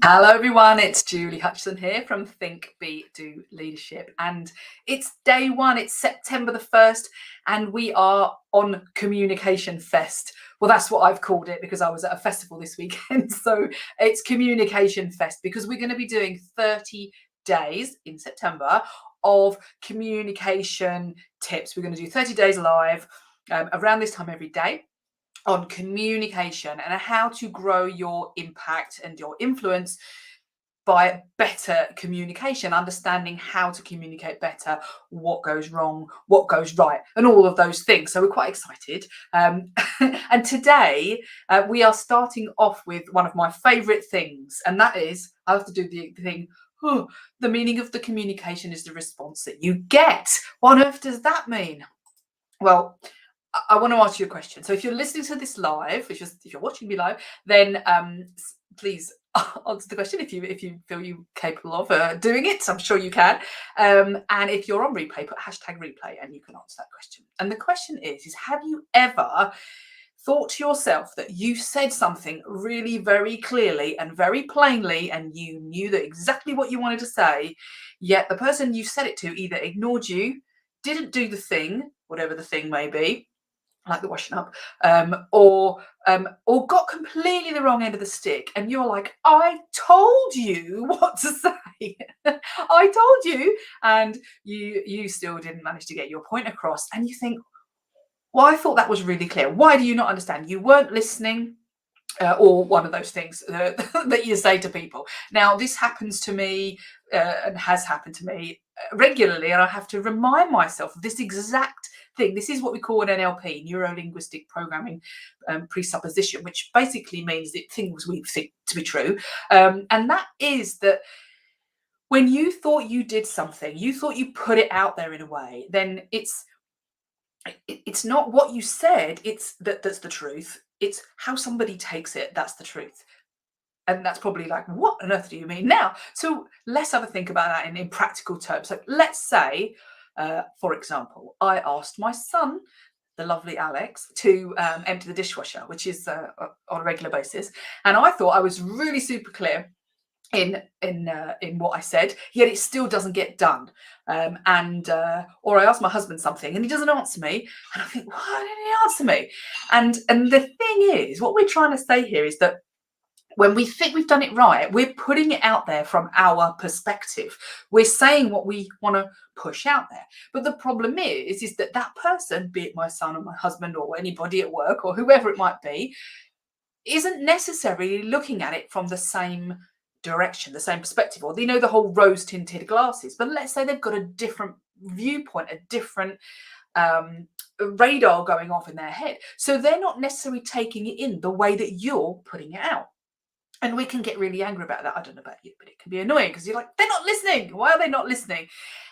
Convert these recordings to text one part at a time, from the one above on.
Hello everyone, it's Julie Hutchison here from Think, Be, Do Leadership, and it's day one, it's September the 1st, and we are on Communication Fest. Well, that's what I've called it because I was at a festival this weekend, so it's Communication Fest because we're going to be doing 30 days in September of communication tips. We're going to do 30 days live around this time every day on communication and how to grow your impact and your influence by better communication, understanding how to communicate better, what goes wrong, what goes right, and all of those things. So we're quite excited. And today we are starting off with one of my favorite things, and that is, I have to do the thing, the meaning of the communication is the response that you get. What on earth does that mean? Well, I want to ask you a question. So if you're listening to this live, if you're watching me live, then please answer the question if you feel you're capable of doing it. I'm sure you can. And if you're on replay, put #replay and you can answer that question. And the question is have you ever thought to yourself that you said something really very clearly and very plainly and you knew that exactly what you wanted to say, yet the person you said it to either ignored you, didn't do the thing, whatever the thing may be, like the washing up, or got completely the wrong end of the stick, and you're like, I told you what to say. I told you, and you still didn't manage to get your point across, and you think, well, I thought that was really clear. Why do you not understand? You weren't listening. Or one of those things that you say to people. Now, this happens to me and has happened to me regularly, and I have to remind myself of this exact thing. This is what we call an NLP, neuro-linguistic programming presupposition, which basically means that things we think to be true. And that is that when you thought you did something, you thought you put it out there in a way, then it's not what you said, it's that's the truth. It's how somebody takes it, that's the truth. And that's probably like, what on earth do you mean now? So let's have a think about that in practical terms. So let's say, for example, I asked my son, the lovely Alex, to empty the dishwasher, which is on a regular basis. And I thought I was really super clear in what I said, yet it still doesn't get done. Or I ask my husband something and he doesn't answer me, and I think, why didn't he answer me? And the thing is, what we're trying to say here is that when we think we've done it right, we're putting it out there from our perspective. We're saying what we want to push out there. But the problem is that person, be it my son or my husband or anybody at work or whoever it might be, isn't necessarily looking at it from the same direction, the same perspective, or they know the whole rose tinted glasses, but let's say they've got a different viewpoint, a different radar going off in their head, so they're not necessarily taking it in the way that you're putting it out. And we can get really angry about that. I don't know about you, but it can be annoying because you're like, they're not listening. Why are they not listening?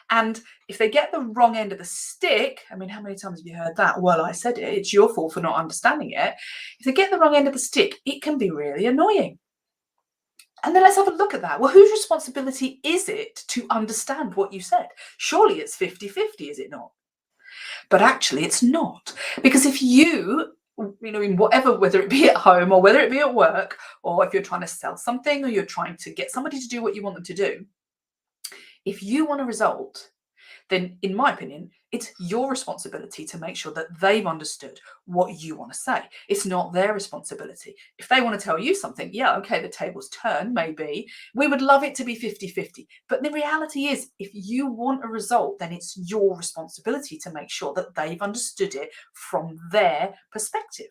And if they get the wrong end of the stick, I mean, how many times have you heard that? Well, I said it, it's your fault for not understanding it. If they get the wrong end of the stick, it can be really annoying. And then let's have a look at that. Well, whose responsibility is it to understand what you said? Surely it's 50-50, is it not? But actually it's not. Because if you know, in whatever, whether it be at home or whether it be at work, or if you're trying to sell something or you're trying to get somebody to do what you want them to do, if you want a result, then in my opinion, it's your responsibility to make sure that they've understood what you want to say. It's not their responsibility. If they want to tell you something, yeah, okay, the tables turn, maybe. We would love it to be 50-50. But the reality is, if you want a result, then it's your responsibility to make sure that they've understood it from their perspective.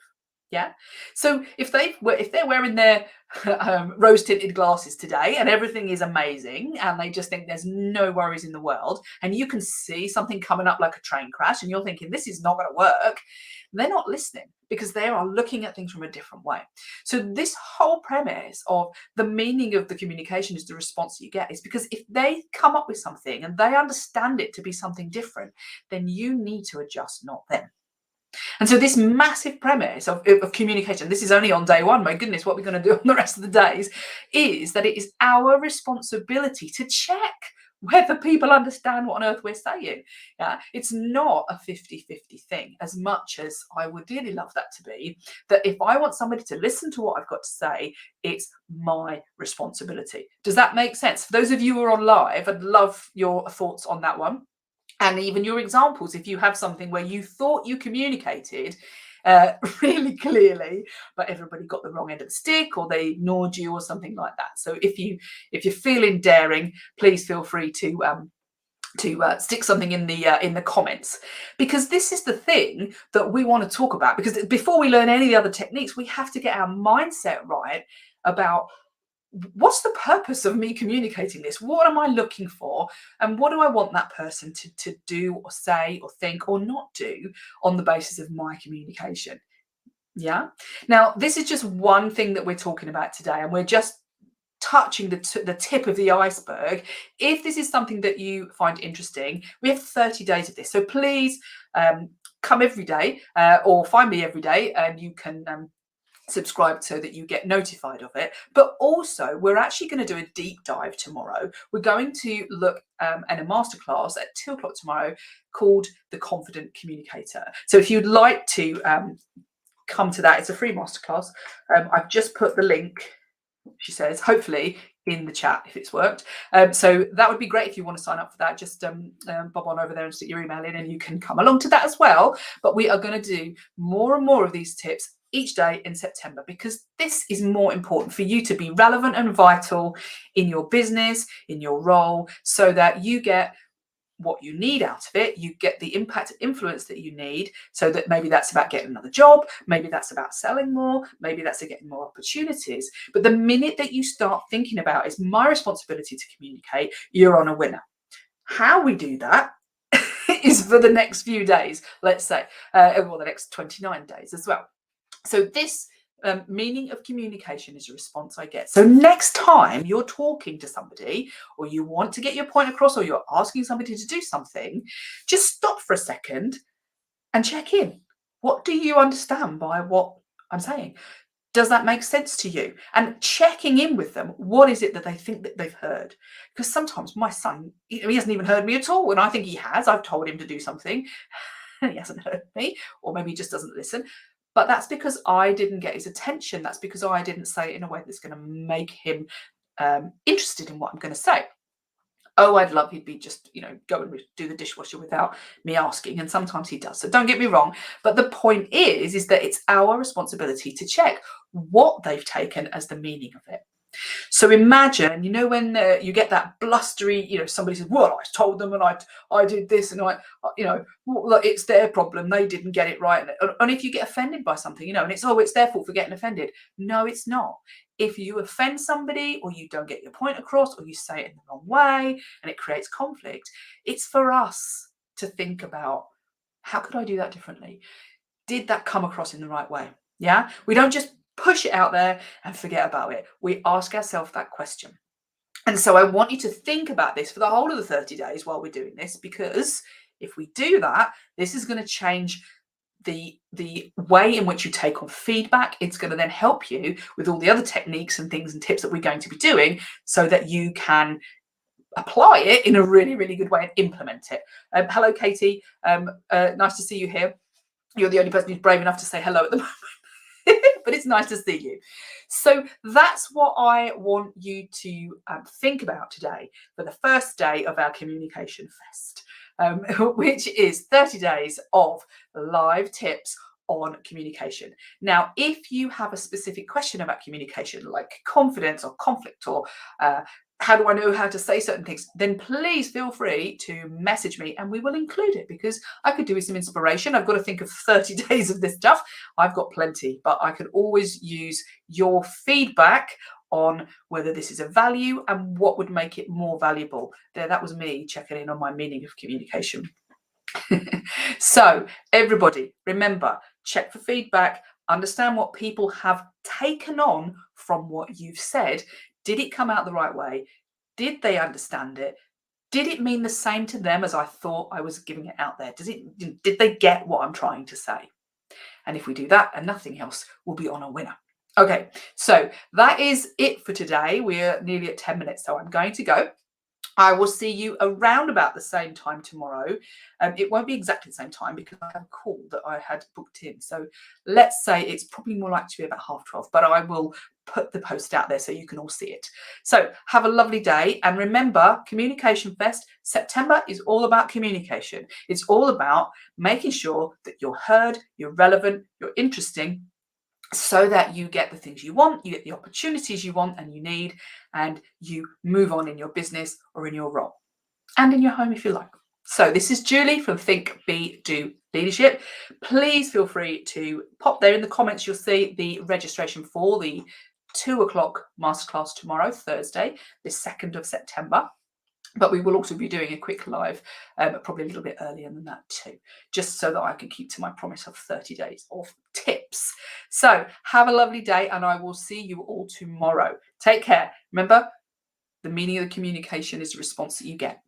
Yeah. So if they're wearing their rose tinted glasses today and everything is amazing and they just think there's no worries in the world, and you can see something coming up like a train crash and you're thinking this is not going to work, they're not listening because they are looking at things from a different way. So this whole premise of the meaning of the communication is the response you get is because if they come up with something and they understand it to be something different, then you need to adjust, not them. And so this massive premise of communication, this is only on day one, my goodness, what we're going to do on the rest of the days, is that it is our responsibility to check whether people understand what on earth we're saying. Yeah, it's not a 50-50 thing, as much as I would really love that to be, that if I want somebody to listen to what I've got to say, it's my responsibility. Does that make sense? For those of you who are on live, I'd love your thoughts on that one. And even your examples, if you have something where you thought you communicated really clearly, but everybody got the wrong end of the stick, or they ignored you, or something like that. So if you're feeling daring, please feel free to stick something in the comments, because this is the thing that we want to talk about. Because before we learn any of the other techniques, we have to get our mindset right about what's the purpose of me communicating this? What am I looking for? And what do I want that person to do or say or think or not do on the basis of my communication? Yeah. Now, this is just one thing that we're talking about today, and we're just touching the tip of the iceberg. If this is something that you find interesting, we have 30 days of this. So please come every day or find me every day, and you can subscribe so that you get notified of it. But also, we're actually going to do a deep dive tomorrow. We're going to look at a masterclass at 2 o'clock tomorrow called The Confident Communicator. So if you'd like to come to that, it's a free masterclass. I've just put the link, she says, hopefully in the chat if it's worked. So that would be great if you want to sign up for that. Just bob on over there and stick your email in, and you can come along to that as well. But we are going to do more and more of these tips each day in September, because this is more important for you to be relevant and vital in your business, in your role, so that you get what you need out of it. You get the impact and influence that you need, so that maybe that's about getting another job, maybe that's about selling more, maybe that's getting more opportunities. But the minute that you start thinking about it's my responsibility to communicate, you're on a winner. How we do that is for the next few days, let's say, or the next 29 days as well. So this meaning of communication is a response I get. So next time you're talking to somebody, or you want to get your point across, or you're asking somebody to do something, just stop for a second and check in. What do you understand by what I'm saying? Does that make sense to you? And checking in with them, what is it that they think that they've heard? Because sometimes my son, he hasn't even heard me at all, and I think he has. I've told him to do something, and he hasn't heard me, or maybe he just doesn't listen. But that's because I didn't get his attention. That's because I didn't say it in a way that's going to make him interested in what I'm going to say. Oh, I'd love he'd be just, go and do the dishwasher without me asking. And sometimes he does. So don't get me wrong. But the point is that it's our responsibility to check what they've taken as the meaning of it. So imagine, when you get that blustery, somebody says, well, I told them, and I did this, and it's their problem. They didn't get it right. And if you get offended by something, and it's their fault for getting offended. No, it's not. If you offend somebody, or you don't get your point across, or you say it in the wrong way, and it creates conflict, it's for us to think about, how could I do that differently? Did that come across in the right way? Yeah. We don't just push it out there and forget about it. We ask ourselves that question. And so I want you to think about this for the whole of the 30 days while we're doing this, because if we do that, this is going to change the way in which you take on feedback. It's going to then help you with all the other techniques and things and tips that we're going to be doing, so that you can apply it in a really, really good way and implement it. Hello, Katie. Nice to see you here. You're the only person who's brave enough to say hello at the moment. But it's nice to see you. So that's what I want you to think about today for the first day of our Communication Fest, which is 30 days of live tips on communication. Now, if you have a specific question about communication, like confidence or conflict, or how do I know how to say certain things, then please feel free to message me, and we will include it, because I could do with some inspiration. I've got to think of 30 days of this stuff. I've got plenty, but I could always use your feedback on whether this is a value and what would make it more valuable. That was me checking in on my meaning of communication. So everybody, remember, check for feedback, understand what people have taken on from what you've said. Did it come out the right way? Did they understand it? Did it mean the same to them as I thought I was giving it out there? Did they get what I'm trying to say? And if we do that and nothing else, we'll be on a winner. Okay, so that is it for today. We're nearly at 10 minutes, so I'm going to go. I will see you around about the same time tomorrow. It won't be exactly the same time because I have a call that I had booked in. So let's say it's probably more likely to be about 12:30, but I will put the post out there so you can all see it. So have a lovely day. And remember, Communication Fest, September is all about communication. It's all about making sure that you're heard, you're relevant, you're interesting, so that you get the things you want, you get the opportunities you want and you need, and you move on in your business or in your role and in your home if you like. So this is Julie from Think, Be, Do Leadership. Please feel free to pop there in the comments. You'll see the registration for the 2:00 masterclass tomorrow, Thursday, the 2nd of September. But we will also be doing a quick live, probably a little bit earlier than that too, just so that I can keep to my promise of 30 days of tips. So have a lovely day and I will see you all tomorrow. Take care. Remember, the meaning of the communication is the response that you get.